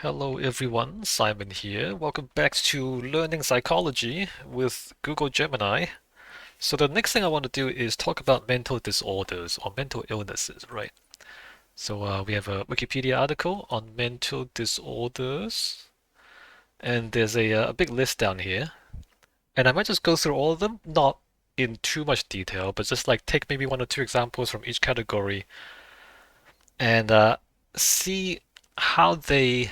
Hello everyone, Simon here. Welcome back to Learning Psychology with Google Gemini. So the next thing I want to do is talk about mental disorders or mental illnesses, right? So we have a Wikipedia article on mental disorders, and there's a big list down here. And I might just go through all of them, not in too much detail, but just like take maybe one or two examples from each category and see how they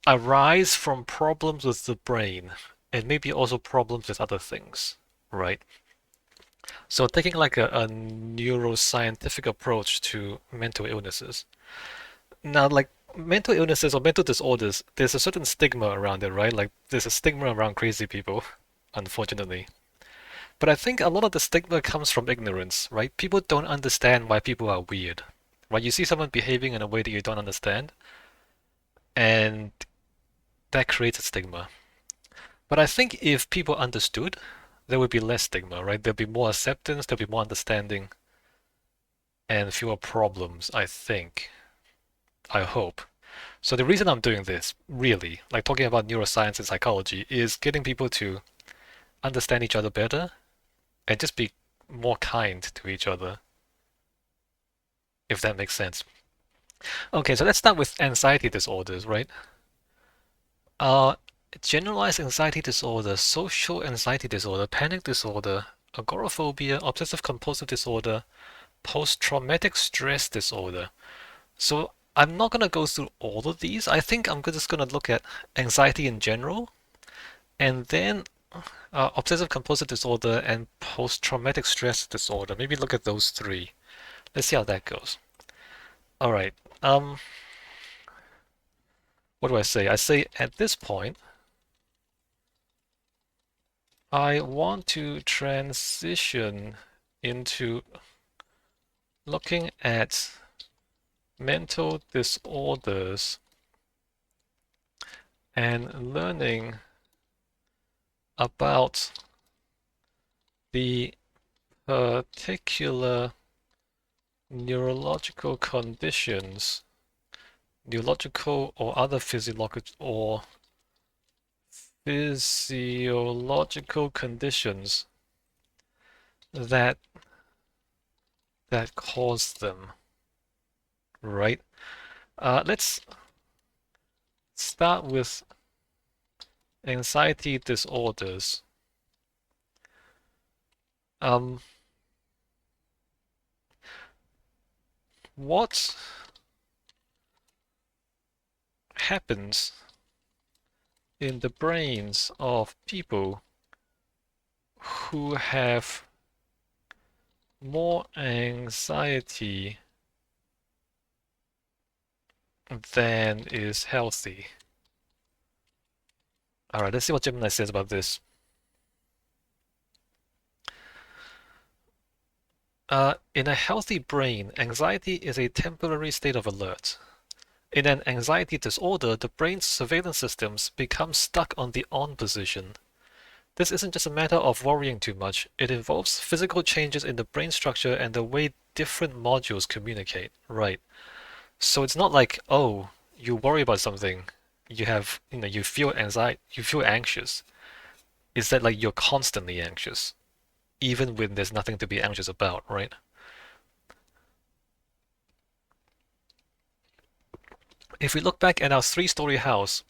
arise from problems with the brain and maybe also problems with other things, right? So taking like a neuroscientific approach to mental illnesses. Now, like mental illnesses or mental disorders, there's a certain stigma around it, right? Like there's a stigma around crazy people, unfortunately. But I think a lot of the stigma comes from ignorance, right? People don't understand why people are weird, right? You see someone behaving in a way that you don't understand, and that creates a stigma. But I think if people understood, there would be less stigma, right? There'll be more acceptance, there'll be more understanding, and fewer problems, I think. I hope. So the reason I'm doing this, really, like talking about neuroscience and psychology, is getting people to understand each other better and just be more kind to each other, if that makes sense. Okay, so let's start with anxiety disorders, right? Uh, Generalized anxiety disorder, social anxiety disorder, panic disorder, agoraphobia, obsessive compulsive disorder, post-traumatic stress disorder. So I'm not going to go through all of these. I think I'm just going to look at anxiety in general, and then obsessive compulsive disorder and post-traumatic stress disorder. Maybe look at those three. Let's see how that goes. All right. What do I say? I say at this point, I want to transition into looking at mental disorders and learning about the particular neurological conditions, neurological or other physiological conditions that cause them, right? Let's start with anxiety disorders. Um, what happens in the brains of people who have more anxiety than is healthy? All right, let's see what Gemini says about this. In a healthy brain, anxiety is a temporary state of alert. In an anxiety disorder, the brain's surveillance systems become stuck on the on position. This isn't just a matter of worrying too much, it involves physical changes in the brain structure and the way different modules communicate. Right. So it's not like, oh, you worry about something, you feel you feel anxious. It's that like you're constantly anxious, even when there's nothing to be anxious about, right? If we look back at our three-story house,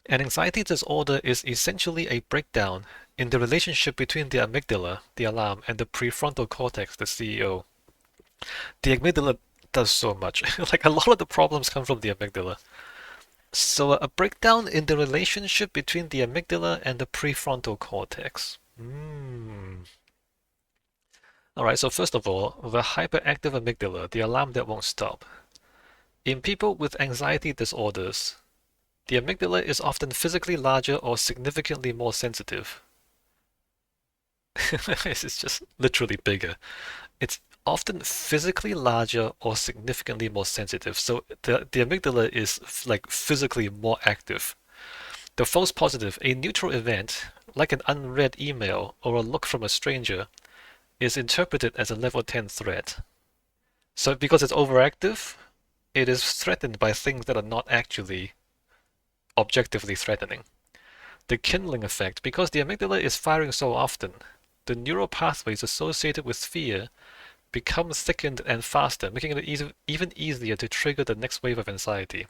an anxiety disorder is essentially a breakdown in the relationship between the amygdala, the alarm, and the prefrontal cortex, the CEO. The amygdala does so much. Like a lot of the problems come from the amygdala. So a breakdown in the relationship between the amygdala and the prefrontal cortex. All right, so first of all, the hyperactive amygdala, the alarm that won't stop. In people with anxiety disorders, the amygdala is often physically larger or significantly more sensitive. It's just literally bigger. It's often physically larger or significantly more sensitive. So the amygdala is like physically more active. The false positive, a neutral event, like an unread email or a look from a stranger, is interpreted as a level 10 threat. So because it's overactive, it is threatened by things that are not actually objectively threatening. The kindling effect, because the amygdala is firing so often, the neural pathways associated with fear become thickened and faster, making it even easier to trigger the next wave of anxiety.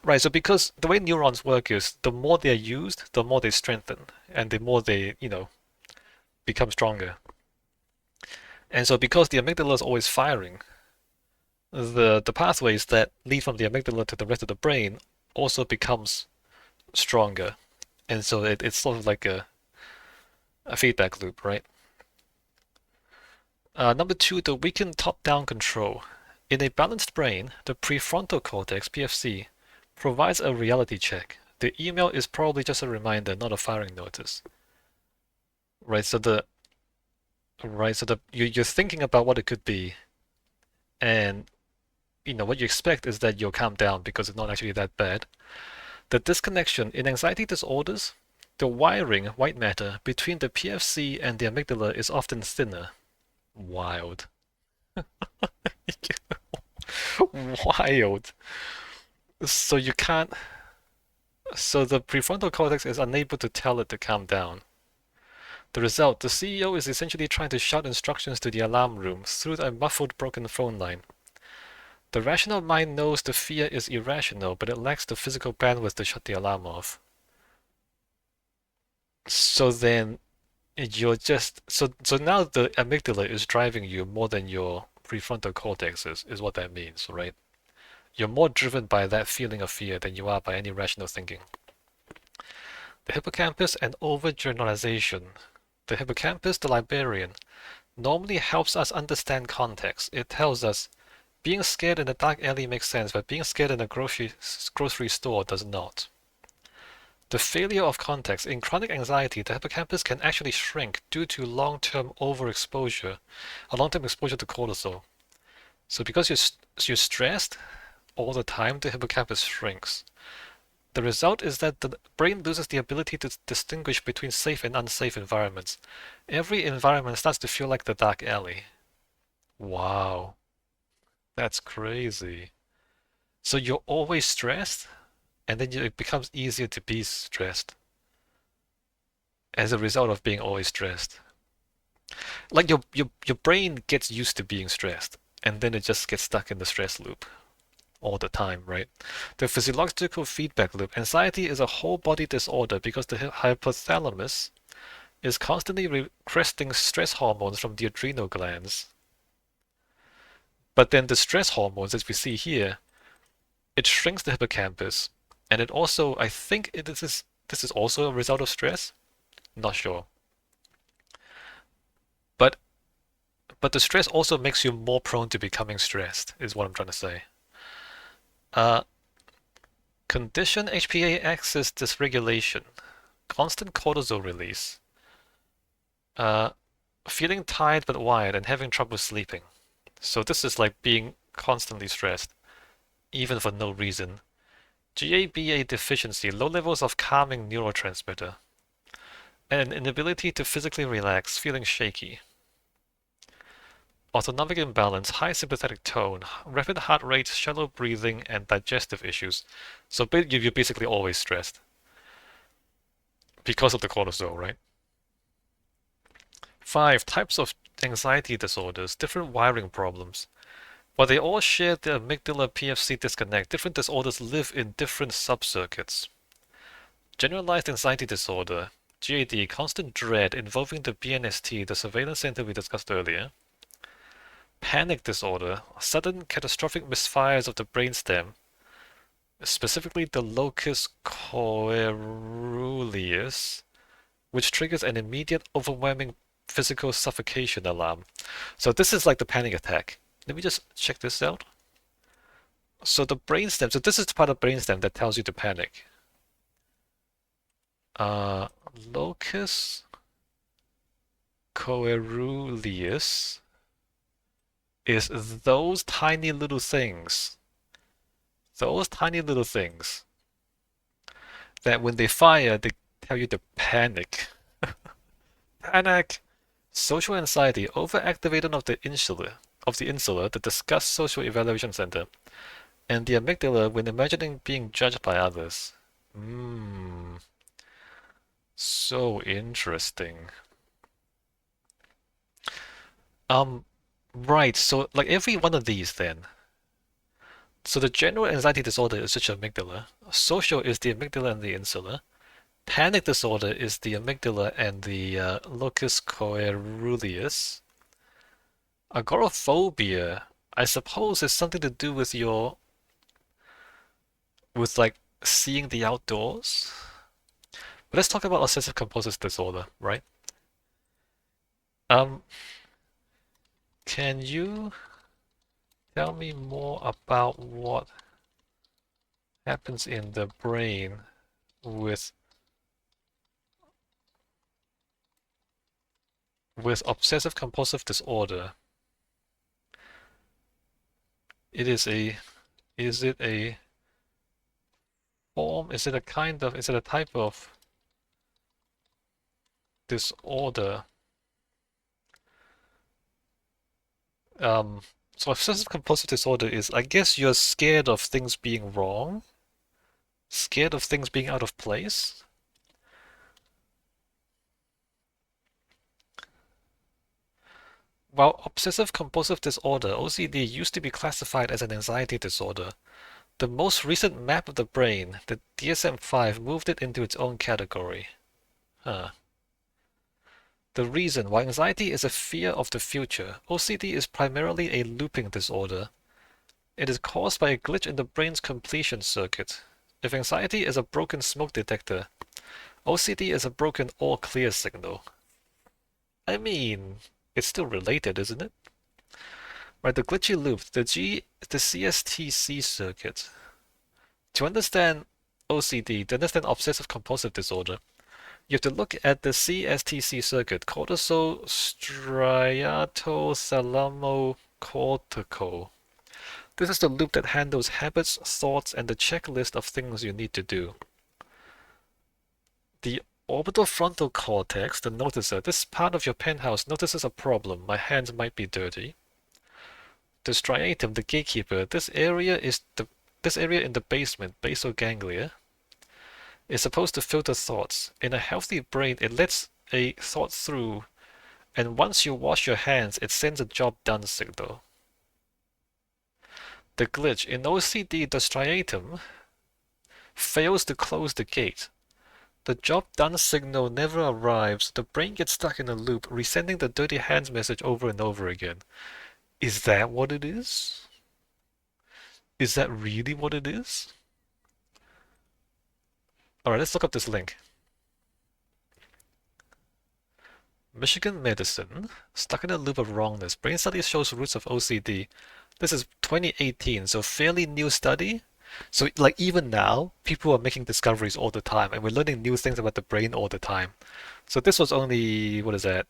Right, so because the way neurons work is the more they're used, the more they strengthen, and the more they, become stronger. And so because the amygdala is always firing, the pathways that lead from the amygdala to the rest of the brain also becomes stronger. And so it's sort of like a feedback loop, right? Number two, the weakened top-down control. In a balanced brain, the prefrontal cortex, PFC, provides a reality check. The email is probably just a reminder, not a firing notice. Right, so you're thinking about what it could be, and what you expect is that you'll calm down because it's not actually that bad. The disconnection in anxiety disorders, the wiring, white matter, between the PFC and the amygdala is often thinner. Wild. Wild. So you can't. So the prefrontal cortex is unable to tell it to calm down. The result, the CEO is essentially trying to shout instructions to the alarm room through a muffled broken phone line. The rational mind knows the fear is irrational, but it lacks the physical bandwidth to shut the alarm off. So then you're just so now the amygdala is driving you more than your prefrontal cortex is what that means, right? You're more driven by that feeling of fear than you are by any rational thinking. The hippocampus and overgeneralization. The hippocampus, the librarian, normally helps us understand context. It tells us being scared in a dark alley makes sense, but being scared in a grocery store does not. The failure of context. In chronic anxiety, the hippocampus can actually shrink due to long-term overexposure, a long-term exposure to cortisol. So because you're stressed all the time, the hippocampus shrinks. The result is that the brain loses the ability to distinguish between safe and unsafe environments. Every environment starts to feel like the dark alley. Wow, that's crazy. So you're always stressed, and then it becomes easier to be stressed as a result of being always stressed. Like your brain gets used to being stressed, and then it just gets stuck in the stress loop all the time, right? The physiological feedback loop. Anxiety is a whole body disorder because the hypothalamus is constantly requesting stress hormones from the adrenal glands. But then the stress hormones, as we see here, it shrinks the hippocampus, and it also, I think this is also a result of stress. Not sure. But the stress also makes you more prone to becoming stressed, is what I'm trying to say. Uh, Condition HPA axis dysregulation, constant cortisol release, feeling tired but wired and having trouble sleeping. So this is like being constantly stressed, even for no reason. GABA deficiency, low levels of calming neurotransmitter, and an inability to physically relax, feeling shaky. Autonomic imbalance, high sympathetic tone, rapid heart rate, shallow breathing, and digestive issues. So you're basically always stressed because of the cortisol, right? 5. Types of anxiety disorders, different wiring problems. While they all share the amygdala PFC disconnect, different disorders live in different subcircuits. Generalized anxiety disorder, GAD, constant dread involving the BNST, the surveillance center we discussed earlier. Panic disorder, sudden catastrophic misfires of the brainstem, specifically the locus coeruleus, which triggers an immediate, overwhelming physical suffocation alarm. So this is like the panic attack. Let me just check this out. So the brainstem, so this is the part of the brainstem that tells you to panic. Locus coeruleus is those tiny little things. Those tiny little things that when they fire, they tell you to panic. Panic! Social anxiety, overactivation of the insula, the disgust social evaluation center, and the amygdala when imagining being judged by others. Hmm, so interesting. Um, right, so like every one of these then. So the general anxiety disorder is just amygdala. Social is the amygdala and the insula. Panic disorder is the amygdala and the locus coeruleus. Agoraphobia, I suppose, is something to do with with like seeing the outdoors. But let's talk about obsessive compulsive disorder, right? Um, can you tell me more about what happens in the brain with obsessive compulsive disorder? It is a is it a form? Is it a kind of is it a type of disorder? Um, so obsessive compulsive disorder is, I guess you're scared of things being wrong, scared of things being out of place. While obsessive compulsive disorder, OCD, used to be classified as an anxiety disorder, the most recent map of the brain, the DSM-5, moved it into its own category. Huh. The reason why anxiety is a fear of the future, OCD is primarily a looping disorder. It is caused by a glitch in the brain's completion circuit. If anxiety is a broken smoke detector, OCD is a broken all clear signal. I mean, it's still related, isn't it? Right, the glitchy loop, the CSTC circuit. To understand OCD, to understand obsessive compulsive disorder, you have to look at the CSTC circuit, cortisol striatothalamo-cortical. This is the loop that handles habits, thoughts, and the checklist of things you need to do. The orbital frontal cortex, the noticer, this part of your penthouse notices a problem. My hands might be dirty. The striatum, the gatekeeper, this area in the basement, basal ganglia, is supposed to filter thoughts. In a healthy brain, it lets a thought through, and once you wash your hands, it sends a job done signal. The glitch in OCD, the striatum fails to close the gate. The job done signal never arrives. The brain gets stuck in a loop, resending the dirty hands message over and over again. Is that what it is? Is that really what it is? Alright, let's look up this link. Michigan Medicine, stuck in a loop of wrongness. Brain study shows roots of OCD. This is 2018, so fairly new study. So like even now, people are making discoveries all the time, and we're learning new things about the brain all the time. So this was only, what is that,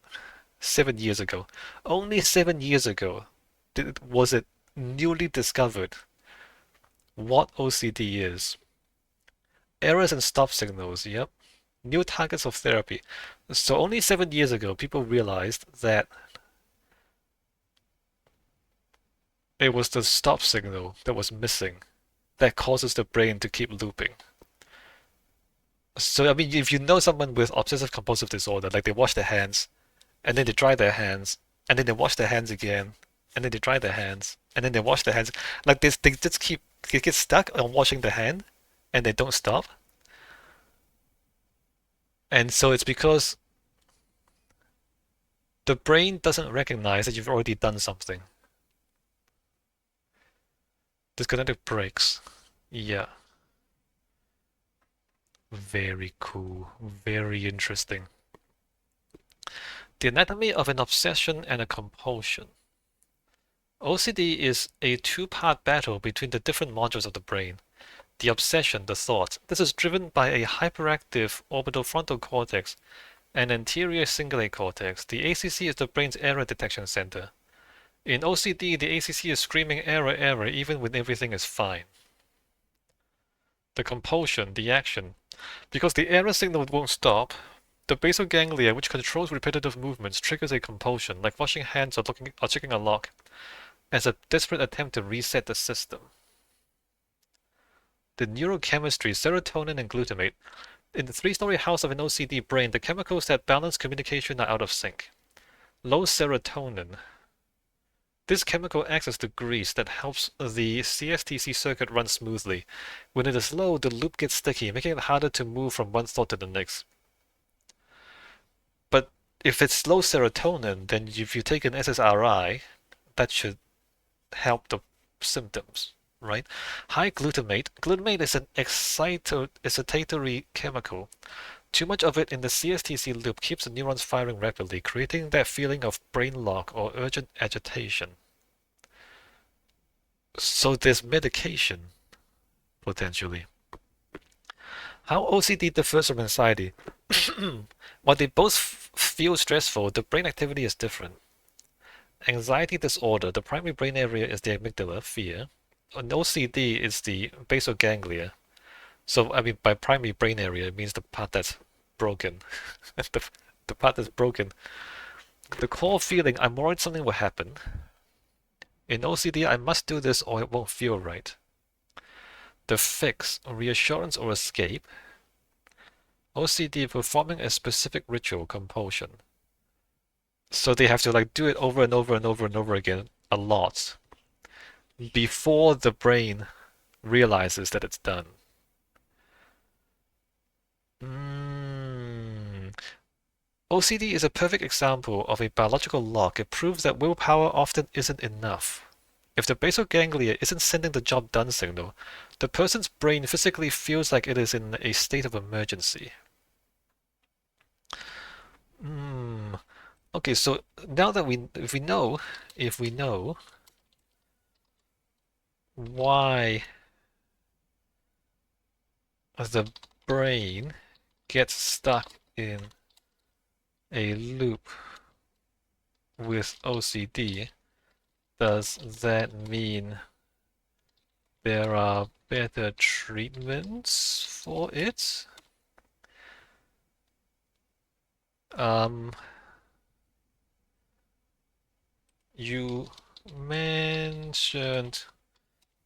7 years ago. Only 7 years ago was it newly discovered what OCD is. Errors and stop signals, yep. New targets of therapy. So only 7 years ago, people realized that it was the stop signal that was missing that causes the brain to keep looping. So, I mean, if you know someone with obsessive compulsive disorder, like they wash their hands, and then they dry their hands, and then they wash their hands again, and then they dry their hands, and then they wash their hands, like they just they get stuck on washing the hand, and they don't stop. And so it's because the brain doesn't recognize that you've already done something. Disconnected breaks. Yeah. Very cool. Very interesting. The anatomy of an obsession and a compulsion. OCD is a two-part battle between the different modules of the brain. The obsession, the thought. This is driven by a hyperactive orbital frontal cortex and anterior cingulate cortex. The ACC is the brain's error detection center. In OCD, the ACC is screaming error, error, even when everything is fine. The compulsion, the action. Because the error signal won't stop, the basal ganglia, which controls repetitive movements, triggers a compulsion, like washing hands or checking a lock, as a desperate attempt to reset the system. the neurochemistry, serotonin and glutamate. In the three-story house of an OCD brain, the chemicals that balance communication are out of sync. Low serotonin. This chemical acts as the grease that helps the CSTC circuit run smoothly. When it is low, the loop gets sticky, making it harder to move from one thought to the next. But if it's low serotonin, then if you take an SSRI, that should help the symptoms, right? High glutamate. Glutamate is an excitatory chemical. Too much of it in the CSTC loop keeps the neurons firing rapidly, creating that feeling of brain lock or urgent agitation. So there's medication, potentially. How OCD differs from anxiety. While they both feel stressful, the brain activity is different. Anxiety disorder, the primary brain area is the amygdala, fear. An OCD is the basal ganglia. So, I mean, by primary brain area, it means the part that's broken. the part that's broken. The core feeling, I'm worried something will happen. In OCD, I must do this or it won't feel right. The fix, reassurance or escape. OCD, performing a specific ritual, compulsion. So they have to like do it over and over and over and over again a lot before the brain realizes that it's done. OCD is a perfect example of a biological lock. It proves that willpower often isn't enough. If the basal ganglia isn't sending the job done signal, the person's brain physically feels like it is in a state of emergency. Okay, so now that if we know why the brain gets stuck in a loop with OCD, does that mean there are better treatments for it? You mentioned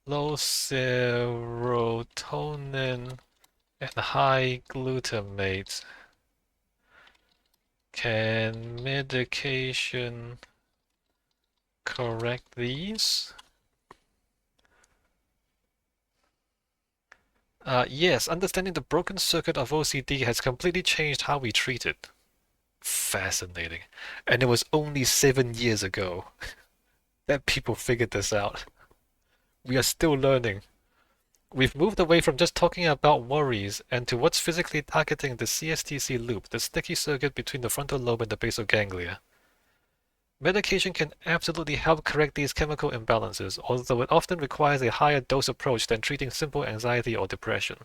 low serotonin and high glutamate. Can medication correct these? Yes, understanding the broken circuit of OCD has completely changed how we treat it. Fascinating. And it was only 7 years ago that people figured this out. We are still learning. We've moved away from just talking about worries and to what's physically targeting the CSTC loop, the sticky circuit between the frontal lobe and the basal ganglia. Medication can absolutely help correct these chemical imbalances, although it often requires a higher dose approach than treating simple anxiety or depression.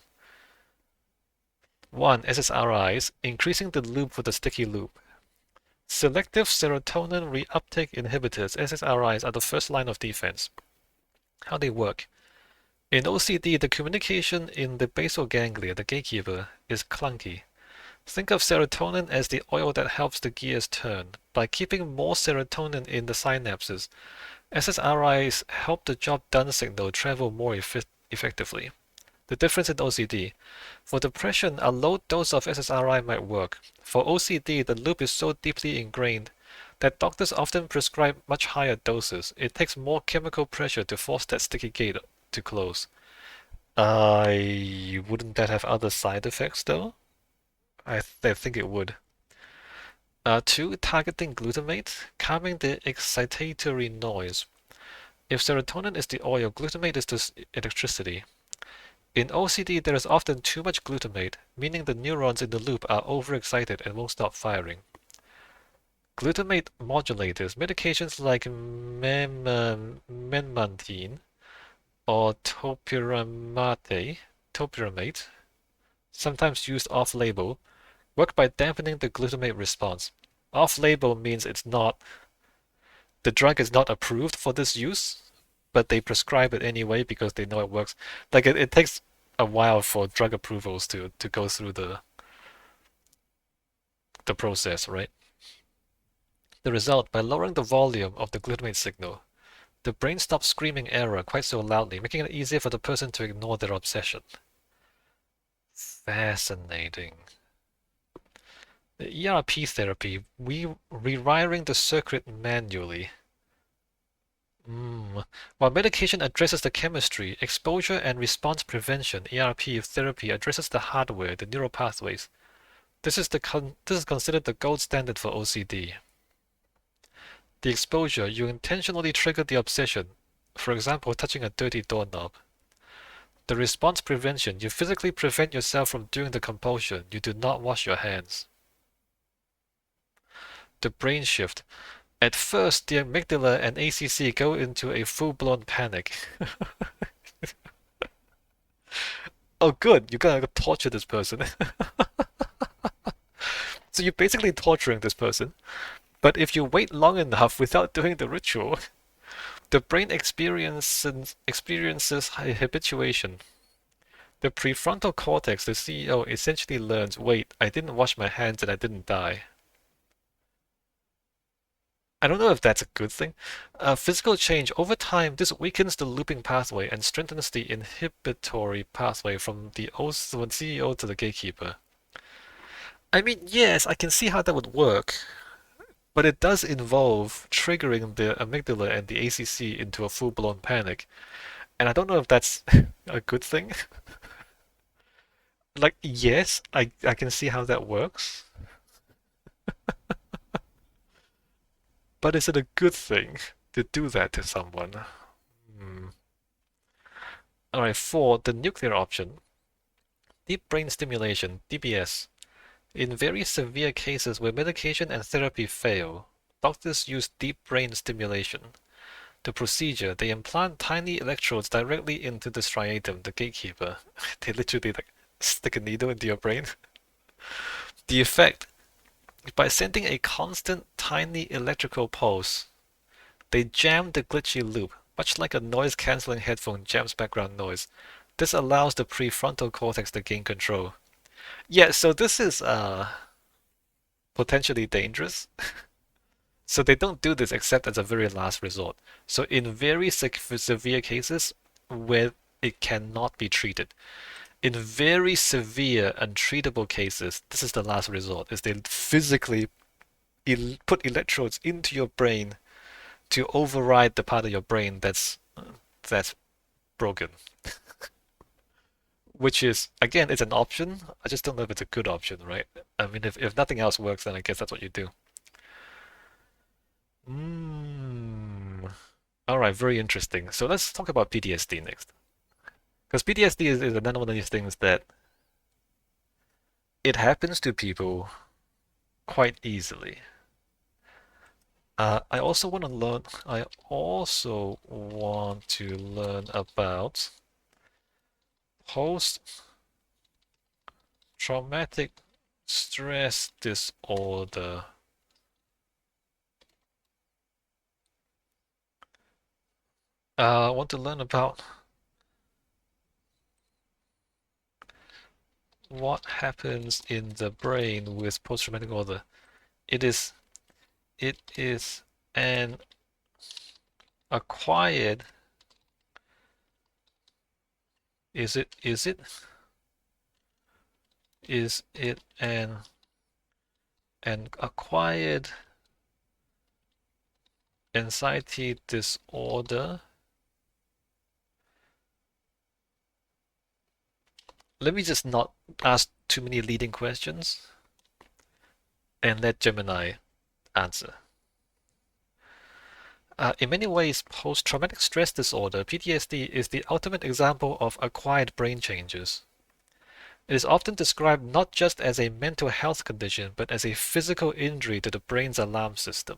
1. SSRIs, increasing the loop for the sticky loop. Selective serotonin reuptake inhibitors, SSRIs, are the first line of defense. How they work. In OCD, the communication in the basal ganglia, the gatekeeper, is clunky. Think of serotonin as the oil that helps the gears turn. By keeping more serotonin in the synapses, SSRIs help the job done signal travel more effectively. The difference in OCD. For depression, a low dose of SSRI might work. For OCD, the loop is so deeply ingrained that doctors often prescribe much higher doses. It takes more chemical pressure to force that sticky gate to close. Wouldn't that have other side effects though? I think it would. 2. Targeting glutamate, calming the excitatory noise. If serotonin is the oil, glutamate is the electricity. In OCD, there is often too much glutamate, meaning the neurons in the loop are overexcited and won't stop firing. Glutamate modulators, medications like memantine or topiramate, sometimes used off-label, work by dampening the glutamate response. Off-label means the drug is not approved for this use, but they prescribe it anyway because they know it works. Like it takes a while for drug approvals to go through the process, right? The result, by lowering the volume of the glutamate signal, The brain stops screaming error quite so loudly, making it easier for the person to ignore their obsession. Fascinating. The ERP therapy, rewiring the circuit manually. While medication addresses the chemistry, exposure and response prevention, ERP therapy addresses the hardware, the neural pathways. This is considered the gold standard for OCD. The exposure, you intentionally trigger the obsession, for example, touching a dirty doorknob. The response prevention, you physically prevent yourself from doing the compulsion, you do not wash your hands. The brain shift, at first the amygdala and ACC go into a full-blown panic. Oh good, you're gonna torture this person. So you're basically torturing this person. But if you wait long enough without doing the ritual, the brain experiences habituation. The prefrontal cortex, the CEO, essentially learns, wait, I didn't wash my hands and I didn't die. I don't know if that's a good thing. Physical change, over time, this weakens the looping pathway and strengthens the inhibitory pathway from the CEO to the gatekeeper. I mean, yes, I can see how that would work, but it does involve triggering the amygdala and the ACC into a full-blown panic. And I don't know if that's a good thing. Like, yes, I can see how that works, but is it a good thing to do that to someone? Hmm. Alright, 4, the nuclear option. Deep brain stimulation, DBS. In very severe cases where medication and therapy fail, doctors use deep brain stimulation. The procedure, they implant tiny electrodes directly into the striatum, the gatekeeper. They literally like stick a needle into your brain. The effect, by sending a constant tiny electrical pulse, they jam the glitchy loop, much like a noise-canceling headphone jams background noise. This allows the prefrontal cortex to gain control. Yeah, so this is potentially dangerous. So they don't do this except as a very last resort. So in very severe cases where it cannot be treated, in very severe untreatable cases, this is the last resort, is they physically put electrodes into your brain to override the part of your brain that's broken. Which is, again, it's an option. I just don't know if it's a good option, right? I mean, if nothing else works, then I guess that's what you do. All right, very interesting. So let's talk about PTSD next. Because PTSD is another one of these things that it happens to people quite easily. I also want to learn. I also want to learn about post-traumatic stress disorder. I want to learn about what happens in the brain with post-traumatic disorder. It is it is an acquired. Is it an acquired anxiety disorder? Let me just not ask too many leading questions and let Gemini answer. In many ways, post-traumatic stress disorder, PTSD, is the ultimate example of acquired brain changes. It is often described not just as a mental health condition, but as a physical injury to the brain's alarm system.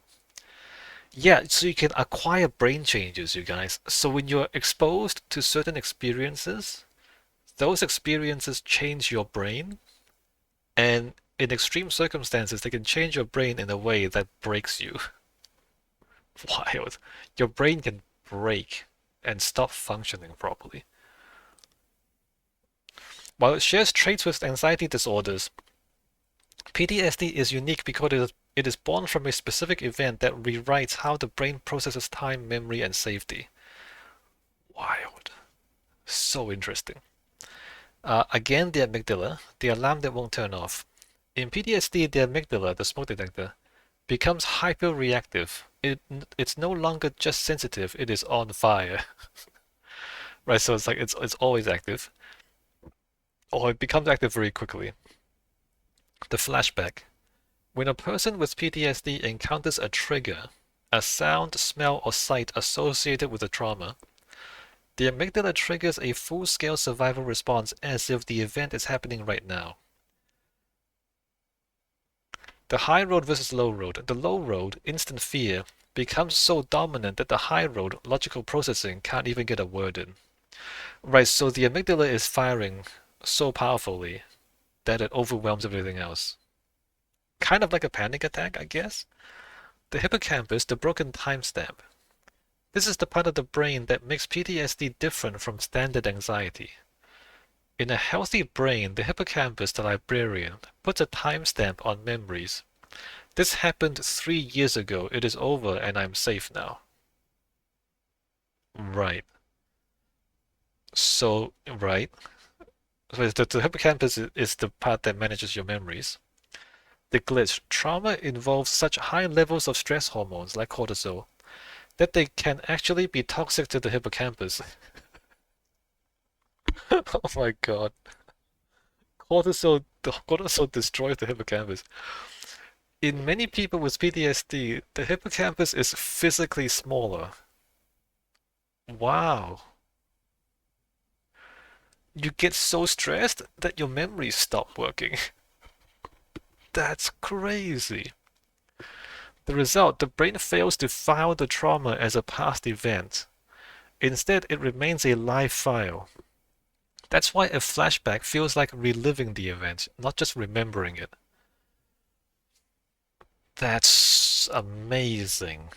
Yeah, so you can acquire brain changes, you guys. So when you're exposed to certain experiences, those experiences change your brain, and in extreme circumstances, they can change your brain in a way that breaks you. Wild. Your brain can break and stop functioning properly. While it shares traits with anxiety disorders, PTSD is unique It is born from a specific event that rewrites how the brain processes time, memory, and safety. Wild. So interesting. Again, the amygdala, the alarm that won't turn off. In PTSD, the amygdala, the smoke detector, becomes hyper-reactive. It's no longer just sensitive, it is on fire. Right, so it's like it's always active, or it becomes active very quickly. The flashback. When a person with PTSD encounters a trigger, a sound, smell, or sight associated with the trauma, the amygdala triggers a full-scale survival response as if the event is happening right now. The high road versus low road. The low road, instant fear, becomes so dominant that the high road, logical processing, can't even get a word in. Right, so the amygdala is firing so powerfully that it overwhelms everything else. Kind of like a panic attack, I guess. The hippocampus, the broken timestamp. This is the part of the brain that makes PTSD different from standard anxiety. In a healthy brain, the hippocampus, the librarian, puts a timestamp on memories. This happened 3 years ago. It is over and I'm safe now. Right. So, right. So the hippocampus is the part that manages your memories. The glitch. Trauma involves such high levels of stress hormones like cortisol that they can actually be toxic to the hippocampus. Oh my god. Cortisol destroys the hippocampus. In many people with PTSD, the hippocampus is physically smaller. Wow. You get so stressed that your memories stop working. That's crazy. The result, the brain fails to file the trauma as a past event. Instead, it remains a live file. That's why a flashback feels like reliving the event, not just remembering it. That's amazing.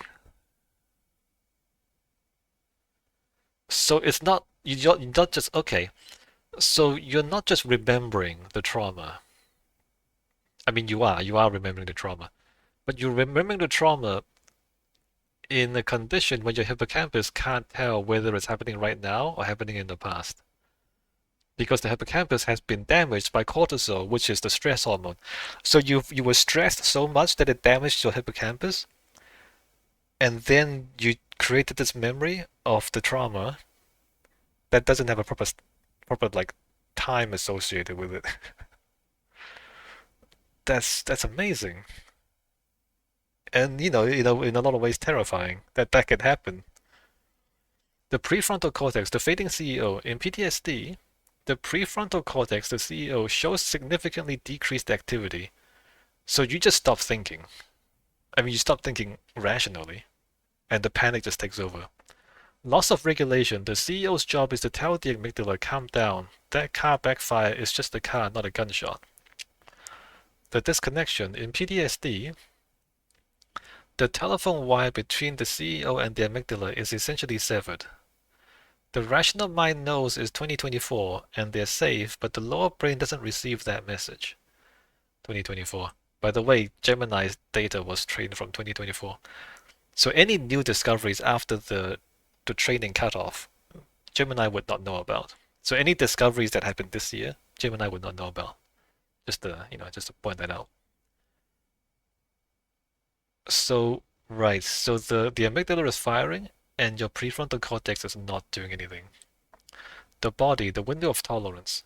So it's not you're not just okay. So you're not just remembering the trauma. I mean, you are remembering the trauma, but you're remembering the trauma in a condition where your hippocampus can't tell whether it's happening right now or happening in the past. Because the hippocampus has been damaged by cortisol, which is the stress hormone. So you were stressed so much that it damaged your hippocampus, and then you created this memory of the trauma that doesn't have a proper like time associated with it. That's amazing. And in a lot of ways terrifying that that can happen. The prefrontal cortex, the fading CEO in PTSD, the prefrontal cortex, the CEO, shows significantly decreased activity. So you just stop thinking. I mean, you stop thinking rationally, and the panic just takes over. Loss of regulation. The CEO's job is to tell the amygdala, calm down. That car backfire is just a car, not a gunshot. The disconnection. In PTSD, the telephone wire between the CEO and the amygdala is essentially severed. The rational mind knows it's 2024 and they're safe, but the lower brain doesn't receive that message. 2024. By the way, Gemini's data was trained from 2024. So any new discoveries after the training cutoff, Gemini would not know about. So any discoveries that happened this year, Gemini would not know about. Just to point that out. So right, so the amygdala is firing and your prefrontal cortex is not doing anything. The body, the window of tolerance.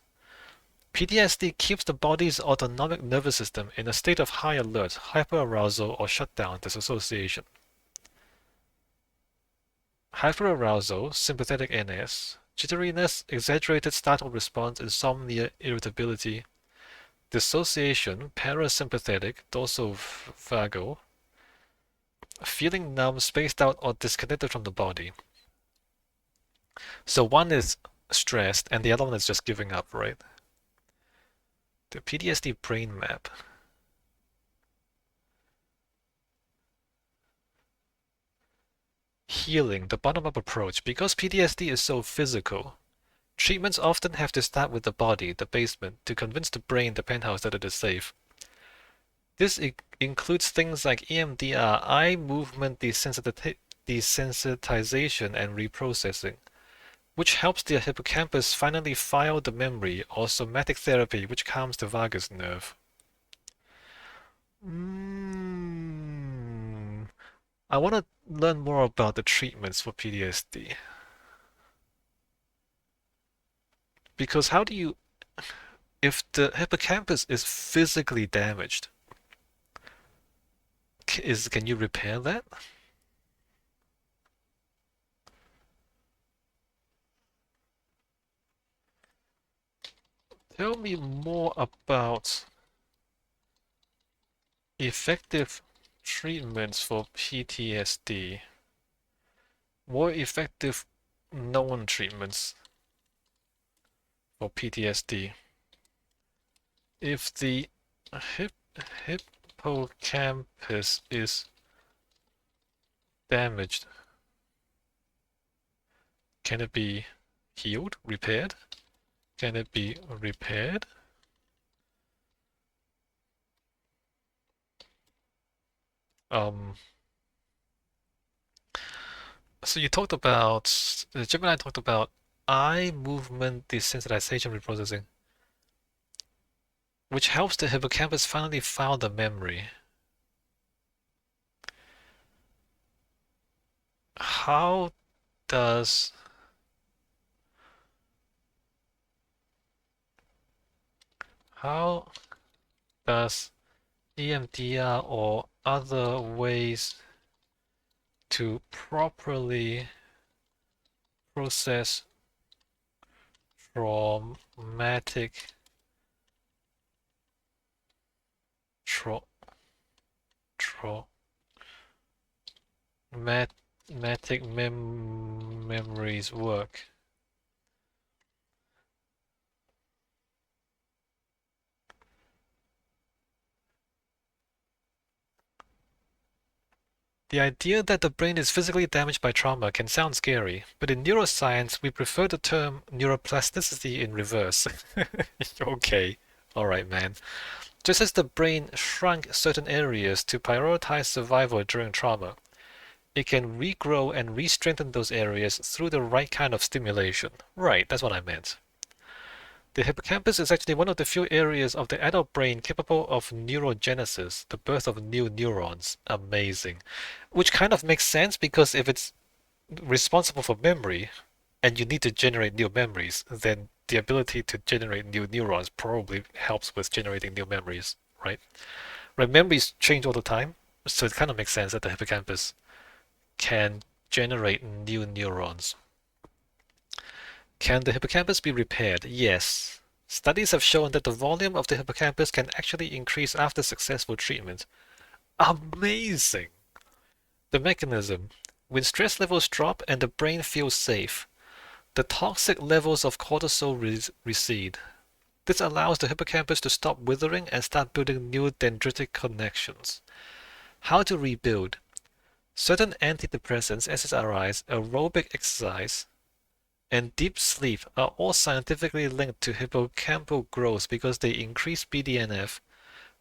PTSD keeps the body's autonomic nervous system in a state of high alert, hyperarousal, or shutdown dissociation. Hyperarousal, sympathetic NS, jitteriness, exaggerated startle response, insomnia, irritability. Dissociation, parasympathetic, dorsal vagal, feeling numb, spaced out, or disconnected from the body. So one is stressed and the other one is just giving up, right? The PTSD brain map. Healing, the bottom-up approach. Because PTSD is so physical, treatments often have to start with the body, the basement, to convince the brain, the penthouse, that it is safe. This includes things like EMDR, eye movement desensitization, and reprocessing, which helps the hippocampus finally file the memory, or somatic therapy, which calms the vagus nerve. I want to learn more about the treatments for PTSD. Because how do you, if the hippocampus is physically damaged, can you repair that? Tell me more about effective treatments for PTSD. More effective known treatments for PTSD. If the hip hippocampus is damaged, can it be healed, repaired? Can it be repaired? So you talked about, Gemini talked about eye movement desensitization reprocessing, which helps the hippocampus finally file the memory. How does how does EMDR or other ways to properly process traumatic tra traumatic memories work? The idea that the brain is physically damaged by trauma can sound scary, but in neuroscience, we prefer the term neuroplasticity in reverse. Okay, alright, man. Just as the brain shrunk certain areas to prioritize survival during trauma, it can regrow and re-strengthen those areas through the right kind of stimulation. Right, that's what I meant. The hippocampus is actually one of the few areas of the adult brain capable of neurogenesis, the birth of new neurons. Amazing. Which kind of makes sense because if it's responsible for memory and you need to generate new memories, then the ability to generate new neurons probably helps with generating new memories, right? Right, memories change all the time, so it kind of makes sense that the hippocampus can generate new neurons. Can the hippocampus be repaired? Yes. Studies have shown that the volume of the hippocampus can actually increase after successful treatment. Amazing! The mechanism. When stress levels drop and the brain feels safe, the toxic levels of cortisol recede. This allows the hippocampus to stop withering and start building new dendritic connections. How to rebuild? Certain antidepressants, SSRIs, aerobic exercise, and deep sleep are all scientifically linked to hippocampal growth because they increase BDNF,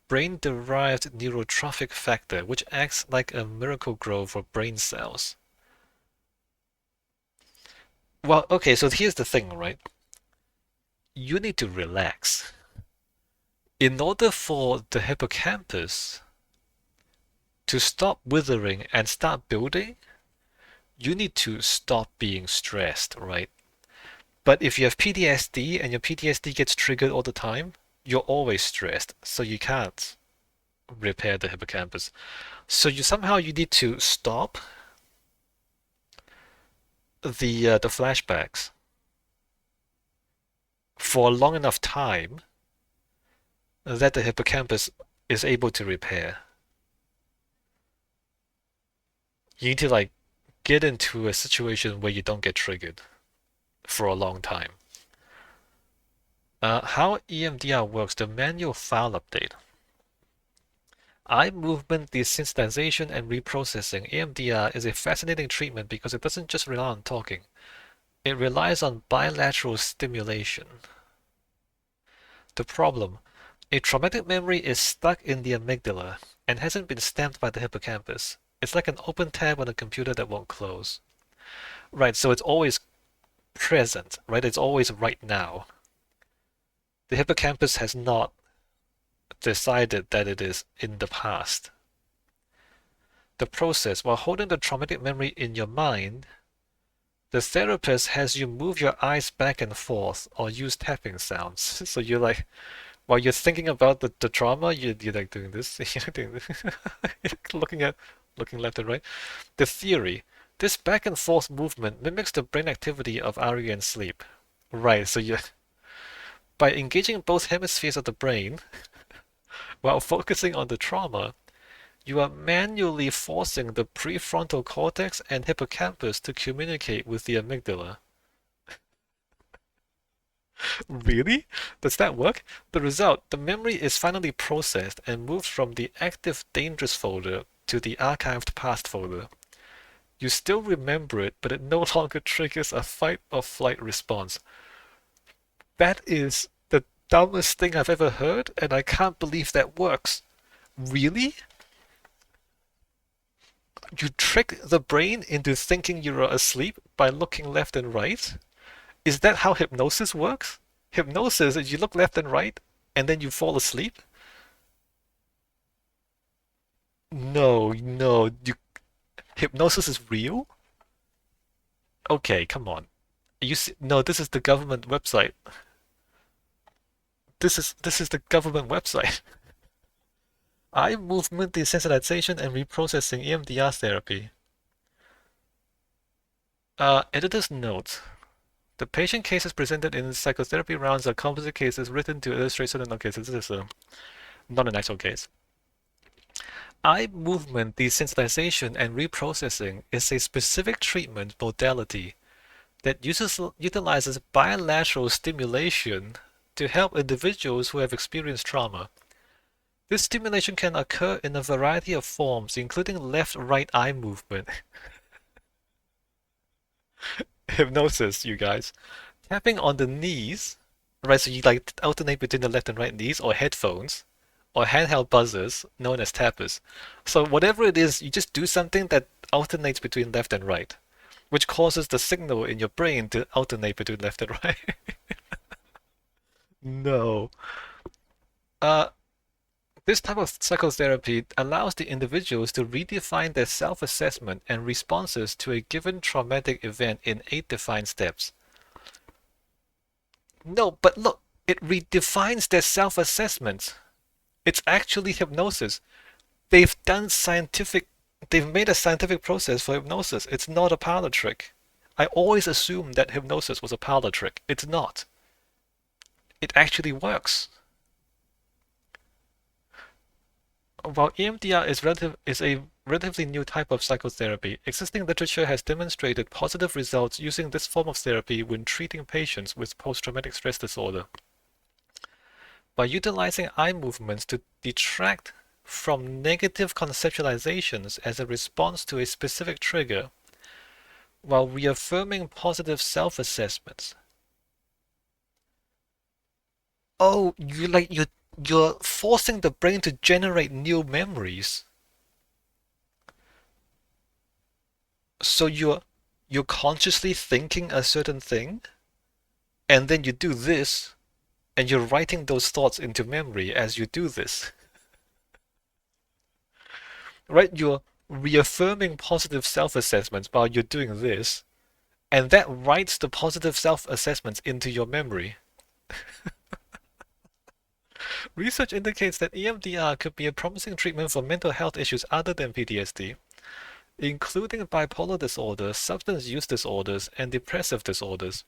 brain-derived neurotrophic factor, which acts like a miracle-grow for brain cells. Well, okay, so here's the thing, right? You need to relax. In order for the hippocampus to stop withering and start building, you need to stop being stressed, right? But if you have PTSD and your PTSD gets triggered all the time, you're always stressed, so you can't repair the hippocampus. So you need to stop the flashbacks for a long enough time that the hippocampus is able to repair. You need to like get into a situation where you don't get triggered for a long time. How EMDR works, the manual file update. Eye movement desensitization and reprocessing, EMDR, is a fascinating treatment because it doesn't just rely on talking. It relies on bilateral stimulation. The problem, A traumatic memory is stuck in the amygdala and hasn't been stamped by the hippocampus. It's like an open tab on a computer that won't close. Right, so it's always present, right? It's always right now. The hippocampus has not decided that it is in the past. The process, while holding the traumatic memory in your mind, the therapist has you move your eyes back and forth or use tapping sounds. So you're like, while you're thinking about the trauma, you're like doing this, you're doing this, looking left and right. The theory, this back and forth movement mimics the brain activity of REM sleep. Right, so you by engaging both hemispheres of the brain while focusing on the trauma, you are manually forcing the prefrontal cortex and hippocampus to communicate with the amygdala. Really? Does that work? The result, the memory is finally processed and moved from the active dangerous folder to the archived past folder. You still remember it, but it no longer triggers a fight or flight response. That is the dumbest thing I've ever heard, and I can't believe that works. Really? You trick the brain into thinking you're asleep by looking left and right? Is that how hypnosis works? Hypnosis is you look left and right and then you fall asleep? No, no, hypnosis is real? Okay, come on. No, this is the government website. This is the government website. Eye movement desensitization and reprocessing EMDR therapy. Editor's note. The patient cases presented in psychotherapy rounds are composite cases written to illustrate certain cases. This is not an actual case. Eye movement desensitization and reprocessing is a specific treatment modality that utilizes bilateral stimulation to help individuals who have experienced trauma. This stimulation can occur in a variety of forms, including left-right eye movement. Hypnosis, you guys. Tapping on the knees, right? So you like alternate between the left and right knees, or headphones, or handheld buzzers, known as tappers. So whatever it is, you just do something that alternates between left and right, which causes the signal in your brain to alternate between left and right. No. Uh, this type of psychotherapy allows the individuals to redefine their self-assessment and responses to a given traumatic event in 8 defined steps. No, but look, it redefines their self-assessments. It's actually hypnosis. They've made a scientific process for hypnosis. It's not a parlor trick. I always assumed that hypnosis was a parlor trick. It's not. It actually works. While EMDR is a relatively new type of psychotherapy, existing literature has demonstrated positive results using this form of therapy when treating patients with post-traumatic stress disorder. By utilizing eye movements to detract from negative conceptualizations as a response to a specific trigger, while reaffirming positive self-assessments. Oh, you're forcing the brain to generate new memories. So you're consciously thinking a certain thing, and then you do this, and you're writing those thoughts into memory as you do this. Right? You're reaffirming positive self-assessments while you're doing this, and that writes the positive self-assessments into your memory. Research indicates that EMDR could be a promising treatment for mental health issues other than PTSD, including bipolar disorder, substance use disorders, and depressive disorders.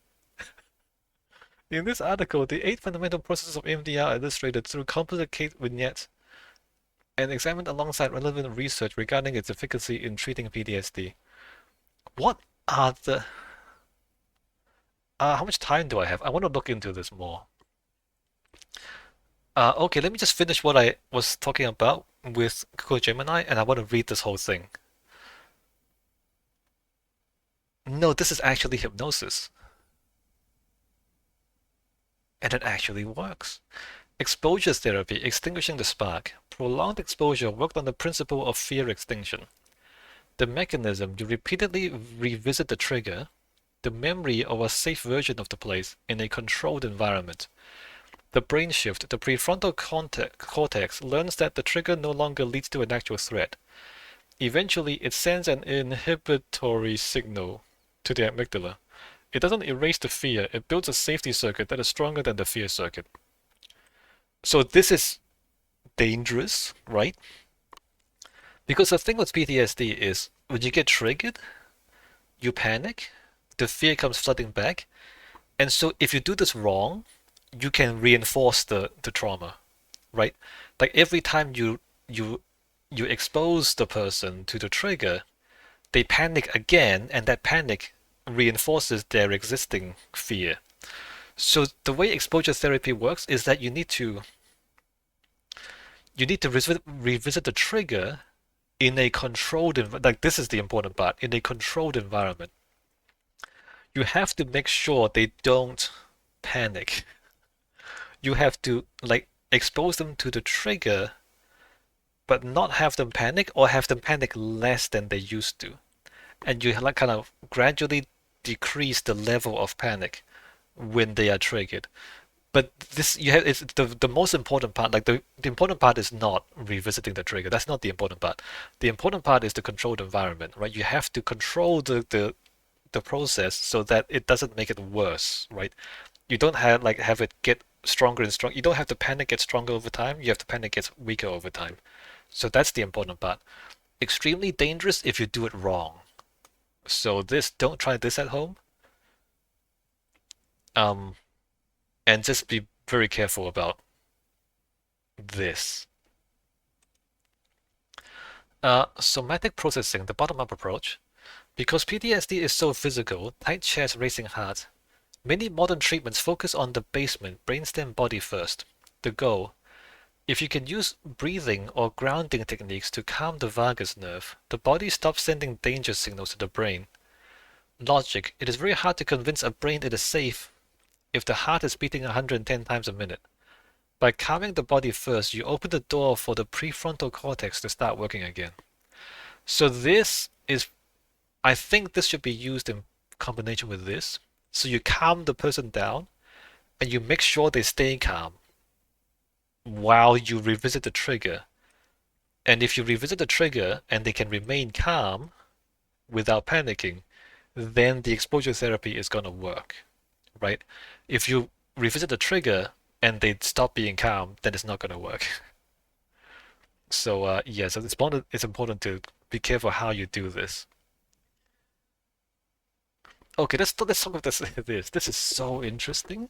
In this article, the 8 fundamental processes of EMDR are illustrated through composite case vignettes and examined alongside relevant research regarding its efficacy in treating PTSD. What are the... how much time do I have? I want to look into this more. Okay, let me just finish what I was talking about with Google Gemini, and I want to read this whole thing. No, this is actually hypnosis. And it actually works. Exposure therapy, extinguishing the spark. Prolonged exposure worked on the principle of fear extinction. The mechanism, you repeatedly revisit the trigger, the memory of a safe version of the place in a controlled environment. The brain shift, the prefrontal cortex learns that the trigger no longer leads to an actual threat. Eventually, it sends an inhibitory signal to the amygdala. It doesn't erase the fear, it builds a safety circuit that is stronger than the fear circuit. So this is dangerous, right? Because the thing with PTSD is when you get triggered, you panic, the fear comes flooding back, and so if you do this wrong, you can reinforce the trauma, right? Like every time you expose the person to the trigger, they panic again, and that panic reinforces their existing fear. So the way exposure therapy works is that you need to revisit the trigger in a controlled environment. Like this is the important part. In a controlled environment, you have to make sure they don't panic. You have to like expose them to the trigger, but not have them panic or have them panic less than they used to. And you like kind of gradually decrease the level of panic when they are triggered. But this you have it's the most important part. Like the important part is not revisiting the trigger. That's not the important part. The important part is the controlled environment, right? You have to control the process so that it doesn't make it worse, right? You don't have it get stronger and stronger. You don't have the panic get stronger over time. You have the panic gets weaker over time. So that's the important part. Extremely dangerous if you do it wrong. So don't try this at home. Um, and just be very careful about this. Somatic processing, the bottom-up approach. Because PTSD is so physical, tight chest, racing heart, many modern treatments focus on the basement, brainstem body first. The goal: if you can use breathing or grounding techniques to calm the vagus nerve, the body stops sending danger signals to the brain. Logic: it is very hard to convince a brain it is safe if the heart is beating 110 times a minute. By calming the body first, you open the door for the prefrontal cortex to start working again. So I think this should be used in combination with this. So you calm the person down and you make sure they stay calm while you revisit the trigger. And if you revisit the trigger and they can remain calm without panicking, then the exposure therapy is going to work, right? If you revisit the trigger and they stop being calm, then it's not going to work. So yeah, so it's important to be careful how you do this. Okay, let's talk about this. This is so interesting.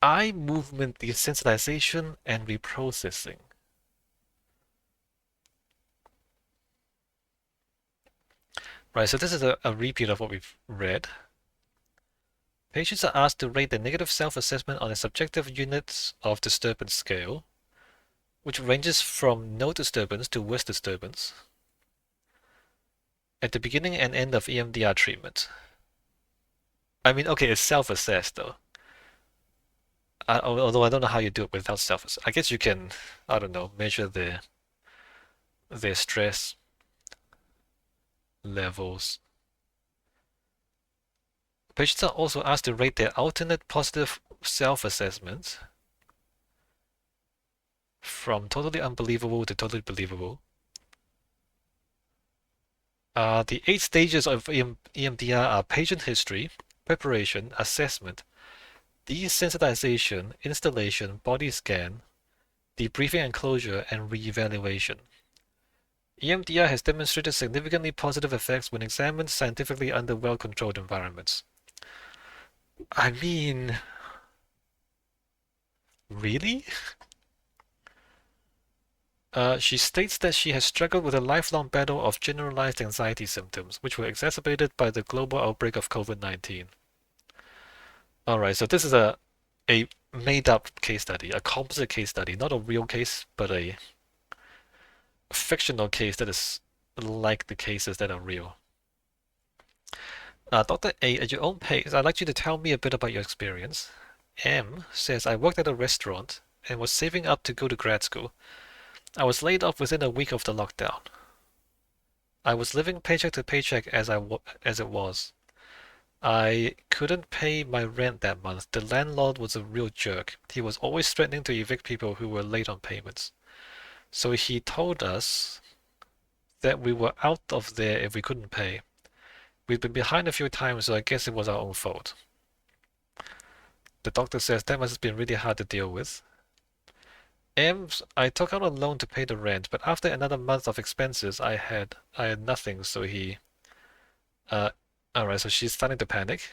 Eye movement desensitization and reprocessing. Right, so this is a repeat of what we've read. Patients are asked to rate their negative self-assessment on a subjective units of disturbance scale, which ranges from no disturbance to worst disturbance, at the beginning and end of EMDR treatment. I mean, okay, it's self-assessed though. Although I don't know how you do it without self-assessment. I guess you can, I don't know, measure their stress levels. Patients are also asked to rate their alternate positive self-assessments from totally unbelievable to totally believable. The 8 stages of EMDR are patient history, preparation, assessment, desensitization, installation, body scan, debriefing and closure, and re-evaluation. EMDR has demonstrated significantly positive effects when examined scientifically under well-controlled environments. I mean, really? She states that she has struggled with a lifelong battle of generalized anxiety symptoms, which were exacerbated by the global outbreak of COVID-19. Alright, so this is a made-up case study, a composite case study, not a real case, but a fictional case that is like the cases that are real. Dr. A, at your own pace, I'd like you to tell me a bit about your experience. M says, I worked at a restaurant and was saving up to go to grad school. I was laid off within a week of the lockdown. I was living paycheck to paycheck as it was. I couldn't pay my rent that month. The landlord was a real jerk. He was always threatening to evict people who were late on payments. So he told us that we were out of there if we couldn't pay. We'd been behind a few times, so I guess it was our own fault. The doctor says that must have been really hard to deal with. I took out a loan to pay the rent, but after another month of expenses, I had nothing, so he uh alright, so she's starting to panic.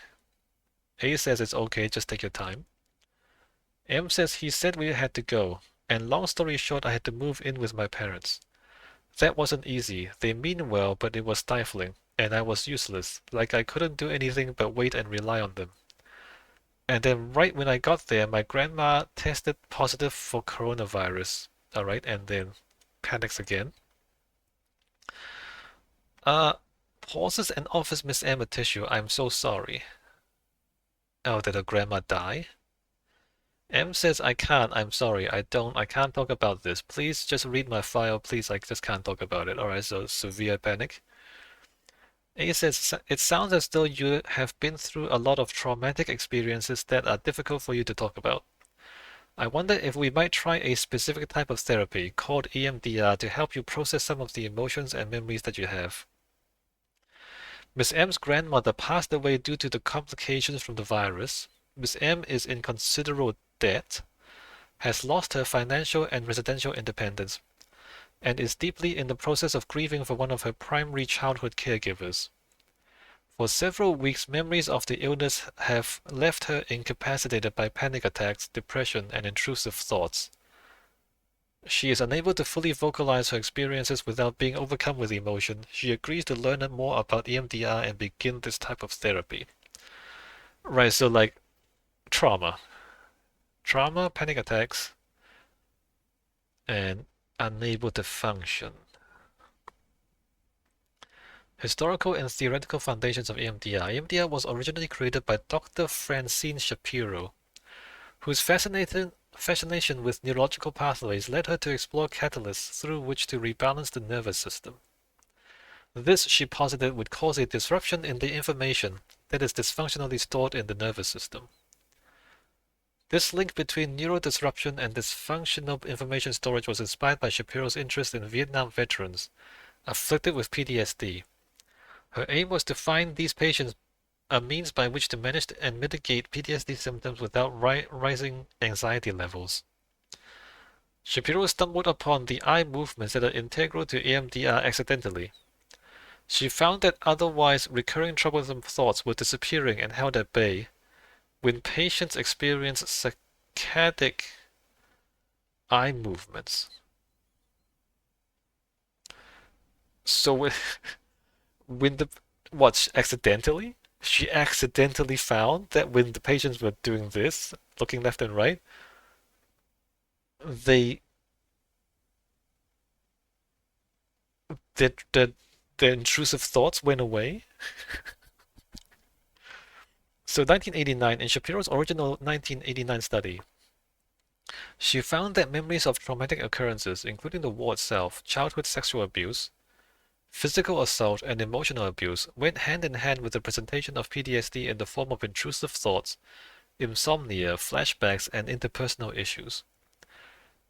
A says it's okay, just take your time. M says he said we had to go, and long story short, I had to move in with my parents. That wasn't easy. They mean well, but it was stifling, and I was useless. Like I couldn't do anything but wait and rely on them. And then right when I got there, my grandma tested positive for coronavirus. Alright, and then panics again. Uh, Pauses and offers Miss M a tissue. I'm so sorry. Oh, did her grandma die? M says, I can't. I'm sorry. I can't talk about this. Please just read my file. Please, I just can't talk about it. Alright, so severe panic. A says, it sounds as though you have been through a lot of traumatic experiences that are difficult for you to talk about. I wonder if we might try a specific type of therapy called EMDR to help you process some of the emotions and memories that you have. Miss M's grandmother passed away due to the complications from the virus. Miss M is in considerable debt, has lost her financial and residential independence, and is deeply in the process of grieving for one of her primary childhood caregivers. For several weeks, memories of the illness have left her incapacitated by panic attacks, depression, and intrusive thoughts. She is unable to fully vocalize her experiences without being overcome with emotion. She agrees to learn more about EMDR and begin this type of therapy. Right, so like trauma, panic attacks, and unable to function. Historical and theoretical foundations of EMDR. EMDR was originally created by Dr. Francine Shapiro, whose fascination with neurological pathways led her to explore catalysts through which to rebalance the nervous system. This, she posited, would cause a disruption in the information that is dysfunctionally stored in the nervous system. This link between neurodisruption and dysfunctional information storage was inspired by Shapiro's interest in Vietnam veterans afflicted with PTSD. Her aim was to find these patients a means by which to manage and mitigate PTSD symptoms without rising anxiety levels. Shapiro stumbled upon the eye movements that are integral to EMDR accidentally. She found that otherwise recurring troublesome thoughts were disappearing and held at bay when patients experienced saccadic eye movements. So when the what accidentally? She accidentally found that when the patients were doing this, looking left and right, they the intrusive thoughts went away. So 1989, in Shapiro's original 1989 study, she found that memories of traumatic occurrences, including the war itself, childhood sexual abuse, physical assault, and emotional abuse, went hand in hand with the presentation of PTSD in the form of intrusive thoughts, insomnia, flashbacks, and interpersonal issues.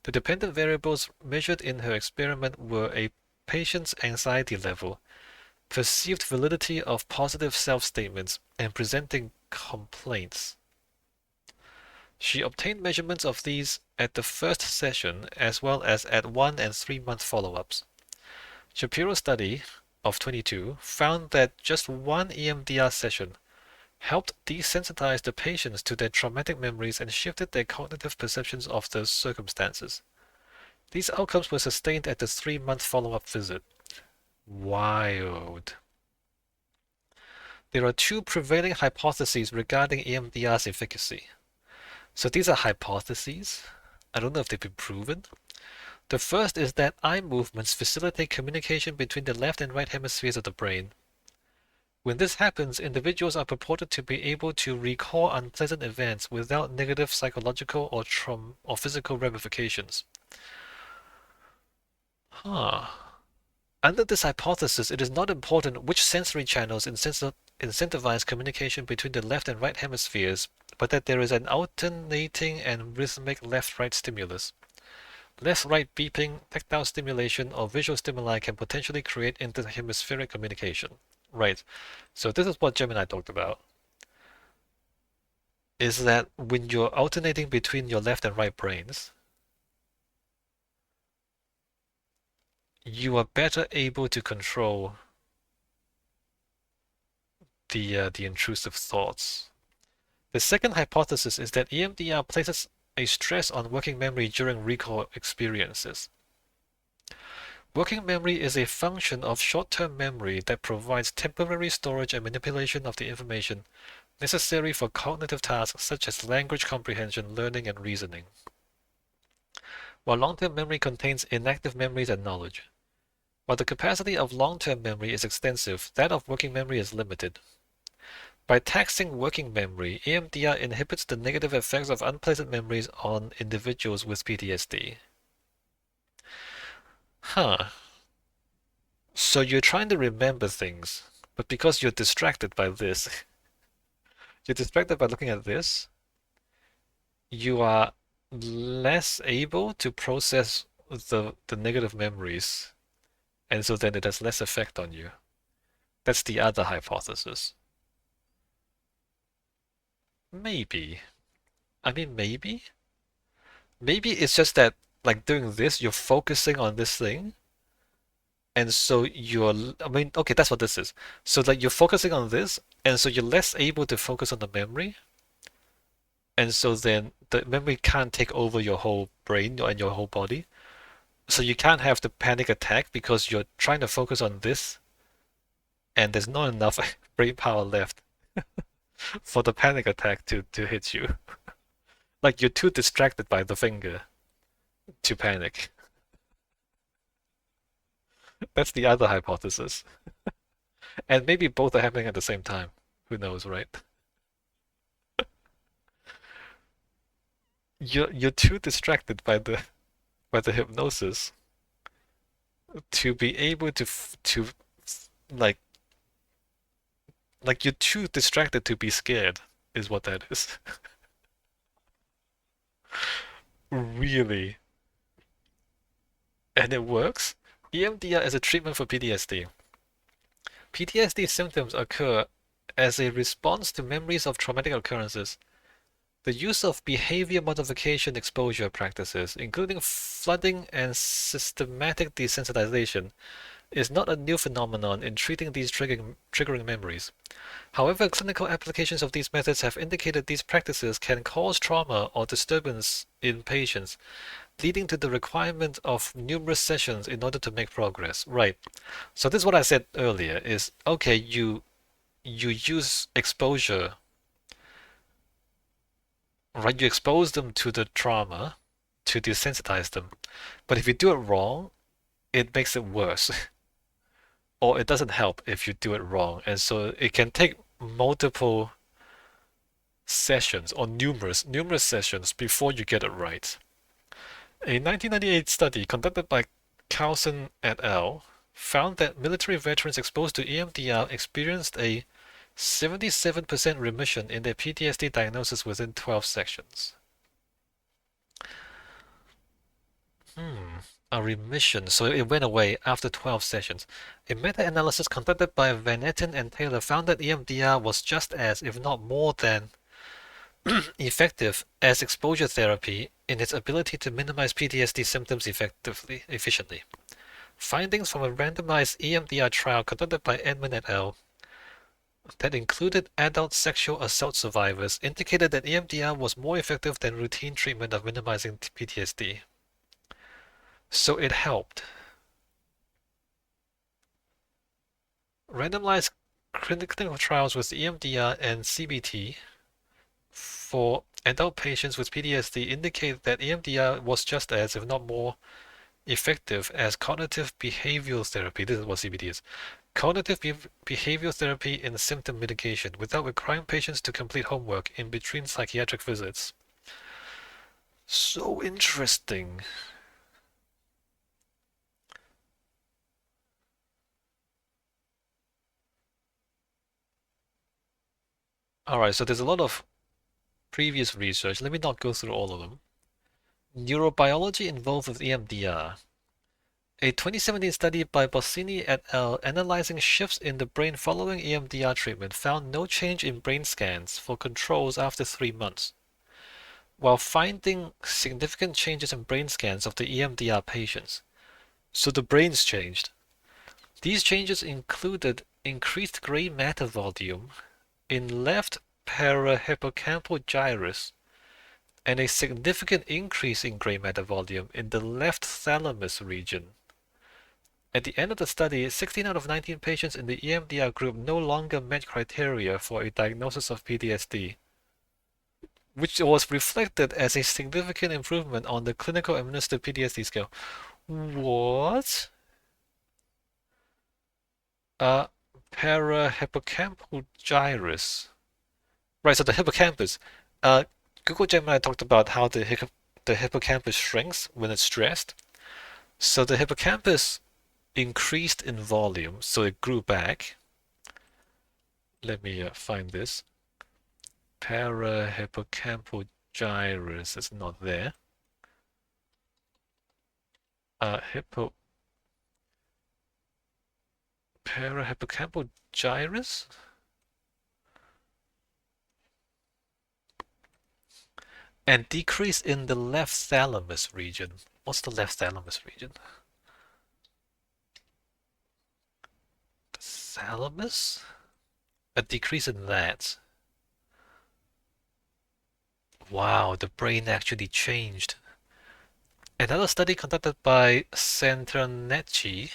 The dependent variables measured in her experiment were a patient's anxiety level, perceived validity of positive self-statements, and presenting complaints. She obtained measurements of these at the first session as well as at 1 and 3-month follow-ups. Shapiro's study of 22 found that just one EMDR session helped desensitize the patients to their traumatic memories and shifted their cognitive perceptions of the circumstances. These outcomes were sustained at the 3-month follow-up visit. Wild. There are two prevailing hypotheses regarding EMDR's efficacy. So these are hypotheses. I don't know if they've been proven. The first is that eye movements facilitate communication between the left and right hemispheres of the brain. When this happens, individuals are purported to be able to recall unpleasant events without negative psychological or physical ramifications. Huh. Under this hypothesis, it is not important which sensory channels incentivize communication between the left and right hemispheres, but that there is an alternating and rhythmic left-right stimulus. Left-right beeping, tactile stimulation, or visual stimuli can potentially create interhemispheric communication. Right. So this is what Gemini talked about. Is that when you're alternating between your left and right brains, you are better able to control the intrusive thoughts. The second hypothesis is that EMDR places a stress on working memory during recall experiences. Working memory is a function of short-term memory that provides temporary storage and manipulation of the information necessary for cognitive tasks such as language comprehension, learning, and reasoning, while long-term memory contains inactive memories and knowledge. While the capacity of long-term memory is extensive, that of working memory is limited. By taxing working memory, EMDR inhibits the negative effects of unpleasant memories on individuals with PTSD. Huh. So you're trying to remember things, but because you're distracted by this, you're distracted by looking at this, you are less able to process the negative memories, and so then it has less effect on you. That's the other hypothesis. Maybe. I mean, maybe. Maybe it's just that, like doing this, you're focusing on this thing, and so I mean, okay, that's what this is. So like you're focusing on this, and so you're less able to focus on the memory, and so then the memory can't take over your whole brain and your whole body. So you can't have the panic attack because you're trying to focus on this, and there's not enough brain power left for the panic attack to hit you. Like you're too distracted by the finger to panic. That's the other hypothesis. And maybe both are happening at the same time. Who knows, right? You're too distracted by the hypnosis to be able to like you're too distracted to be scared is what that is. Really. And it works. EMDR is a treatment for PTSD. PTSD symptoms occur as a response to memories of traumatic occurrences. The use of behavior modification exposure practices, including flooding and systematic desensitization, is not a new phenomenon in treating these triggering memories. However, clinical applications of these methods have indicated these practices can cause trauma or disturbance in patients, leading to the requirement of numerous sessions in order to make progress. Right. So this is what I said earlier is, okay, you use exposure, right? You expose them to the trauma to desensitize them. But if you do it wrong, it makes it worse. Or it doesn't help if you do it wrong. And so it can take multiple sessions or numerous sessions before you get it right. A 1998 study conducted by Carlson et al. Found that military veterans exposed to EMDR experienced a 77% remission in their PTSD diagnosis within 12 sessions. A remission, so it went away after 12 sessions. A meta-analysis conducted by Van Etten and Taylor found that EMDR was just as, if not more than, effective as exposure therapy in its ability to minimize PTSD symptoms efficiently. Findings from a randomized EMDR trial conducted by Edmond et al. That included adult sexual assault survivors indicated that EMDR was more effective than routine treatment of minimizing PTSD. So it helped. Randomized clinical trials with EMDR and CBT for adult patients with PTSD indicate that EMDR was just as, if not more, effective as cognitive behavioral therapy. This is what CBT is. Cognitive behavioral therapy in symptom mitigation without requiring patients to complete homework in between psychiatric visits. So interesting. Alright, so there's a lot of previous research. Let me not go through all of them. Neurobiology involved with EMDR. A 2017 study by Bossini et al. Analyzing shifts in the brain following EMDR treatment found no change in brain scans for controls after 3 months, while finding significant changes in brain scans of the EMDR patients. So the brains changed. These changes included increased gray matter volume in left parahippocampal gyrus and a significant increase in gray matter volume in the left thalamus region. At the end of the study, 16 out of 19 patients in the EMDR group no longer met criteria for a diagnosis of PTSD, which was reflected as a significant improvement on the clinical administered PTSD scale. What? Uh, Parahippocampal gyrus. Right, so the hippocampus. Uh, Google Gemini talked about how the hippocampus shrinks when it's stressed. So the hippocampus increased in volume, so it grew back. Let me find this. Parahippocampal gyrus is not there. Parahippocampal gyrus? And decrease in the left thalamus region. What's the left thalamus region? The thalamus? A decrease in that. Wow, the brain actually changed. Another study conducted by Santranecci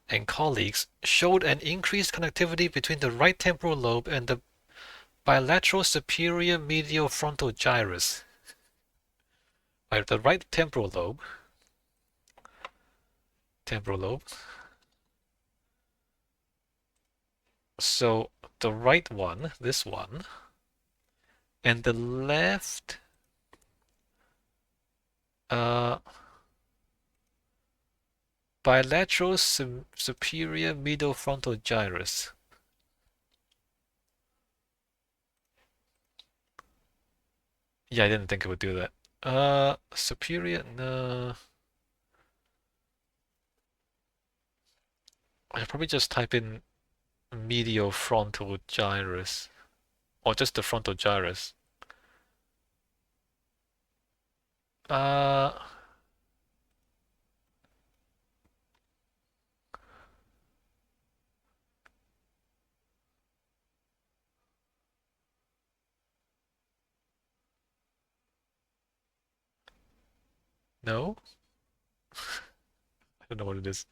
and colleagues showed an increased connectivity between the right temporal lobe and the bilateral superior medial frontal gyrus. Right, the right temporal lobe. So the right one, this one, and the left bilateral superior medial frontal gyrus. Yeah, I didn't think it would do that. Superior, no. I should probably just type in medial frontal gyrus, or just the frontal gyrus. Uh, no? I don't know what it is.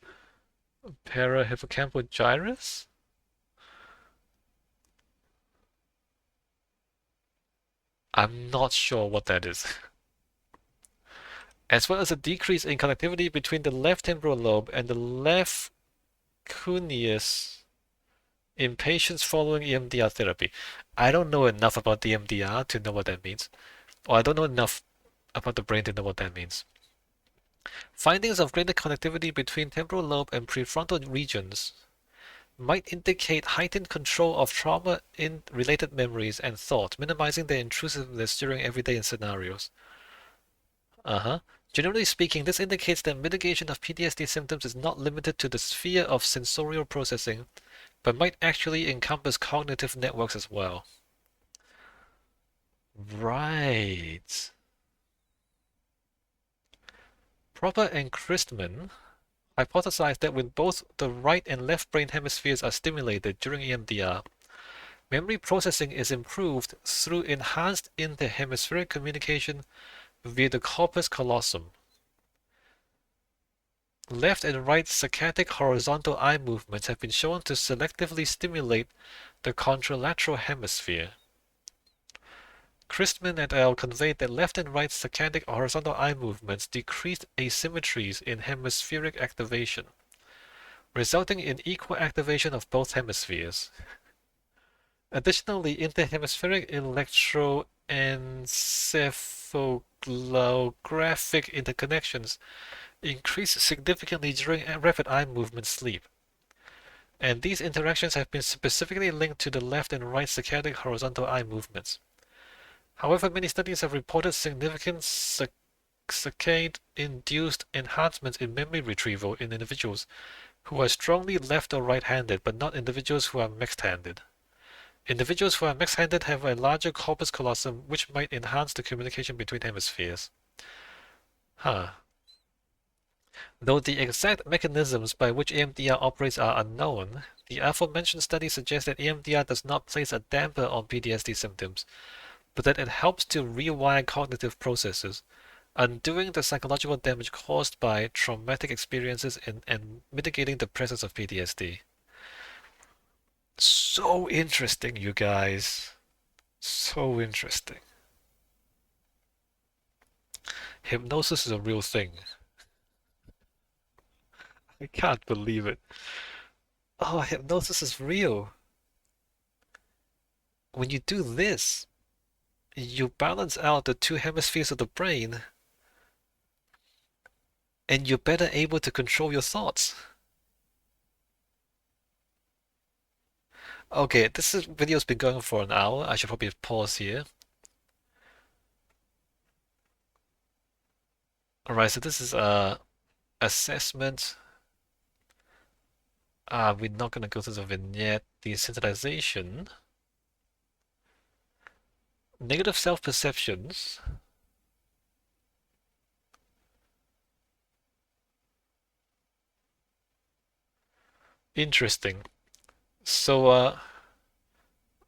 Parahippocampal gyrus? I'm not sure what that is. As well as a decrease in connectivity between the left temporal lobe and the left cuneus in patients following EMDR therapy. I don't know enough about the EMDR to know what that means. Or I don't know enough about the brain to know what that means. Findings of greater connectivity between temporal lobe and prefrontal regions might indicate heightened control of trauma in related memories and thought, minimizing their intrusiveness during everyday scenarios. Generally speaking, this indicates that mitigation of PTSD symptoms is not limited to the sphere of sensorial processing, but might actually encompass cognitive networks as well. Right. Proper and Christman hypothesized that when both the right and left brain hemispheres are stimulated during EMDR, memory processing is improved through enhanced interhemispheric communication via the corpus callosum. Left and right saccadic horizontal eye movements have been shown to selectively stimulate the contralateral hemisphere. Christman et al. Conveyed that left and right saccadic horizontal eye movements decreased asymmetries in hemispheric activation, resulting in equal activation of both hemispheres. Additionally, interhemispheric electroencephalographic interconnections increase significantly during rapid eye movement sleep. And these interactions have been specifically linked to the left and right saccadic horizontal eye movements. However, many studies have reported significant saccade-induced enhancements in memory retrieval in individuals who are strongly left or right-handed, but not individuals who are mixed-handed. Individuals who are mixed-handed have a larger corpus callosum, which might enhance the communication between hemispheres. Huh. Though the exact mechanisms by which EMDR operates are unknown, the aforementioned study suggests that EMDR does not place a damper on PTSD symptoms, but that it helps to rewire cognitive processes, undoing the psychological damage caused by traumatic experiences and mitigating the presence of PTSD. So interesting, you guys. So interesting. Hypnosis is a real thing. I can't believe it. Oh, hypnosis is real. When you do this, you balance out the two hemispheres of the brain, and you're better able to control your thoughts. Okay, video's been going for an hour. I should probably pause here. Alright, so this is assessment. We're not gonna go through the vignette. Desensitization. Negative self-perceptions. Interesting. So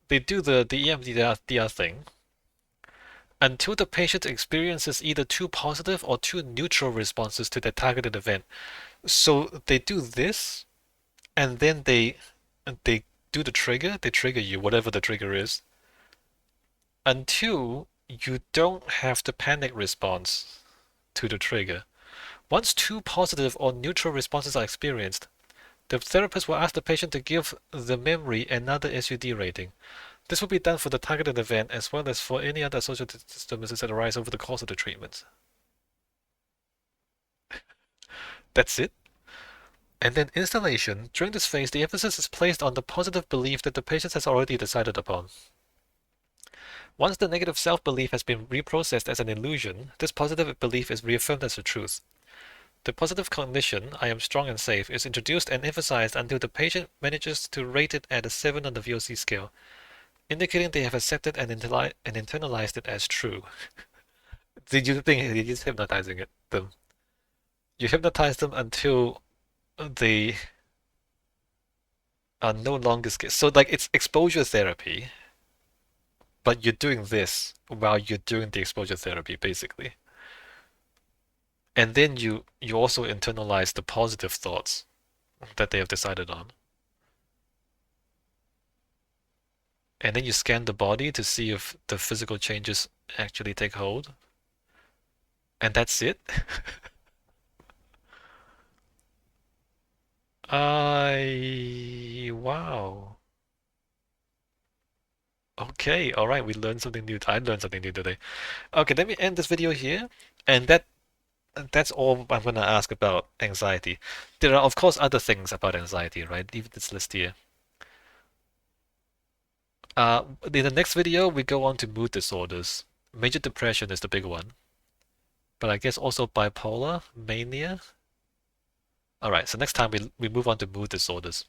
they do the EMDR thing until the patient experiences either two positive or two neutral responses to the targeted event. So they do this, and then they do the trigger. They trigger you, whatever the trigger is, until you don't have the panic response to the trigger. Once two positive or neutral responses are experienced, the therapist will ask the patient to give the memory another SUD rating. This will be done for the targeted event as well as for any other associated disturbances that arise over the course of the treatment. That's it. And then installation. During this phase, the emphasis is placed on the positive belief that the patient has already decided upon. Once the negative self-belief has been reprocessed as an illusion, this positive belief is reaffirmed as the truth. The positive cognition, I am strong and safe, is introduced and emphasized until the patient manages to rate it at a 7 on the VOC scale, indicating they have accepted and internalized it as true. Did you think you're just hypnotizing them? You hypnotize them until they are no longer scared. So like it's exposure therapy, but you're doing this while you're doing the exposure therapy, basically. And then you also internalize the positive thoughts that they have decided on. And then you scan the body to see if the physical changes actually take hold. And that's it? Wow. Okay, alright, we learned something new. I learned something new today. Okay, let me end this video here. And that's all I'm gonna ask about anxiety. There are, of course, other things about anxiety, right? Leave this list here. In the next video, we go on to mood disorders. Major depression is the big one. But I guess also bipolar, mania. Alright, so next time we move on to mood disorders.